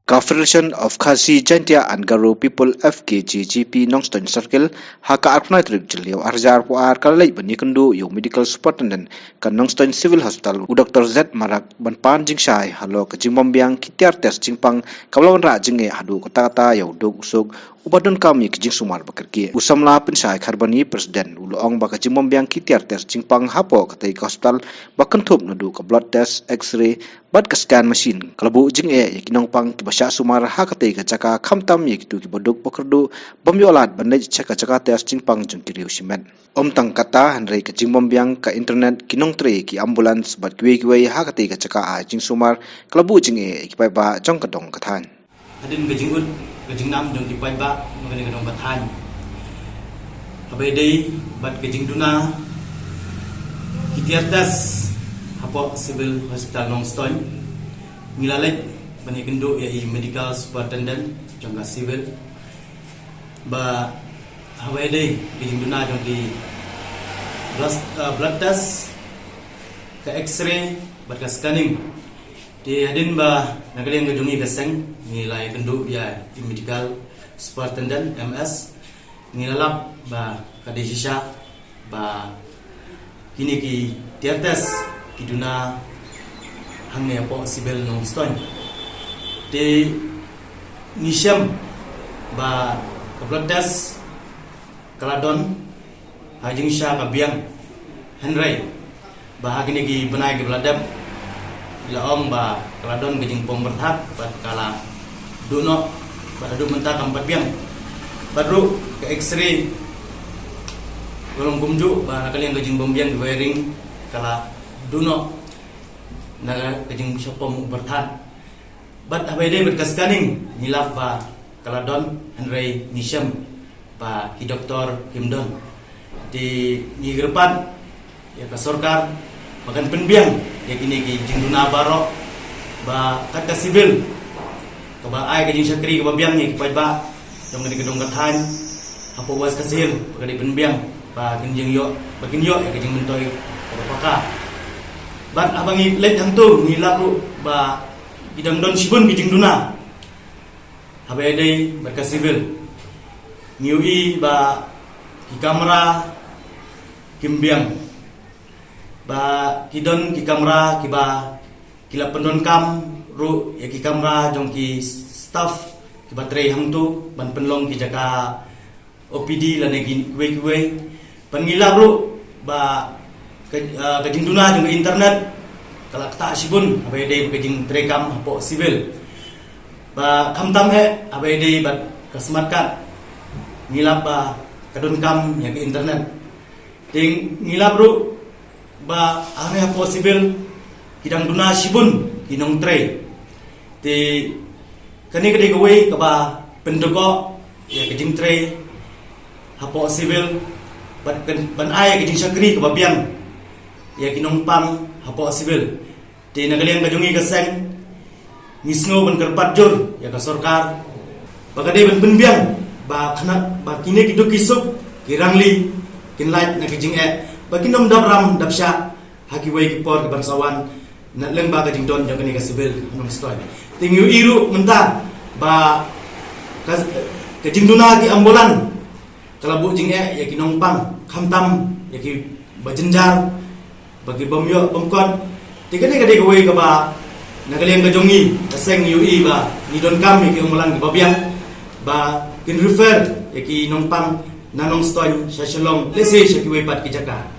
Confederation of Khasi Jaintia and Garo People FKJGP Nongstoin Circle haka arknai trip jilio arjar po ar kalai banikundu yung medical superintendent kan Nongstoin Civil Hospital u Dr. Z Marak banpan jingshai halo ka jingbombyang kitiar test jingpang kablawan ra jinge hadu kata-kata yau dog usog ubadun kami kijing sumar bakerki usamla pensai kharbani presiden uloong baka jingbombyang kitiar test jingpang hapo katai ka hospital bakentup nudu ka blood test x-ray bad ka scan machine kalabu jing yakinong pang kibasya sumar hakate ka jaka khamtam yakitu kiboduk pokerdu bomyolat bandai chaka jaka test jingpang jungkiri usimen tang kata hanrei ka jingbombyang ka internet kinong tre ki ambulance bad kiwe hakate ka jaka a jing sumar kalabu jing kipai ba jong kadong kathan hadin gajingun gajingnam jong kipai ba ngene kadong kathan abai dei bad gajingduna kitiartas hapo civil hospital Nongstoin ngilalek bani kendo yai medical superintendent jongga civil ba habai dei gajingduna jong di blood test ke x-ray bad ka scanning di hadin ba nagaleng gajungi gaseng nilai kendo ya di medical superintendent MS nilalap ba kadesisha ba kini ki tiartes kiduna hangnya po civil Nongstoin di nisham ba kabladas kaladon hajing sha kabiang henry ba kini ki benai ke bladam laom ba kaladon gejing pomberhat bat kala duno pada du mentah kampat biang badru ke x-ray golong kumju ba nakali yang gejing bombiang di wiring kala duno naga gejing shopom berthat bat abede berkaskaning nilap ba kaladon Henry Nisham ba ki doktor Himdon di ngigrepan ya ka sorkar makan penbiang ya kini ki jingduna baro ba kata civil ka ba ai gejing sakri ka ba biang ni ki ba dong ni gedong kathan apo was kasil pagadi penbiang ba ginjing yo bagin yo ya gejing mentoy paka ban abangi let hantu ngilap lu ba idang don sibun gejing duna habe dei berka civil niui ba ki kamera kimbiang ba kidon ki kamera ki ba kila pendon kam ru ya ki kamera jong ki staff ki baterai hantu ban penlong ki jaka OPD la negi kuwe pengilap lu ba kejing duna jong internet kala kata sibun abai dei kejing trekam hapo civil ba khamtam he abai dei bat kasmatkan ngilap ba kadon kam ya ke internet ting ngilap ru ba ane hapo civil kidang duna sibun kinong tre ti kani kedi kowe ka ba pendoko ya kejing tre hapo civil ban ai kejing sakri ka ba biang ya kinong pam hapo civil ti nagaliang kajungi kaseng ngisno ban kerpat jur ya ka sorkar bagade ban penbiang ba khana ba kine kiduk kisuk kirangli kinlait na kejing baginom dabram dapsya haki wai kipor ke bangsawan na leng ba kajing don jang ni ka civil Nongstoin tingiu iru menta ba kajing duna ki ambulan kalabu jing ya kinong pang khamtam ya ki bajenjar bagi bomyo bomkon tikane kade wai ka ba nagaleng kajongi kaseng UI ba ni don kam ki ambulan ki babiang ba kin refer ya ki nong pang na Nongstoin shalom lese shaki wai pat ki jaka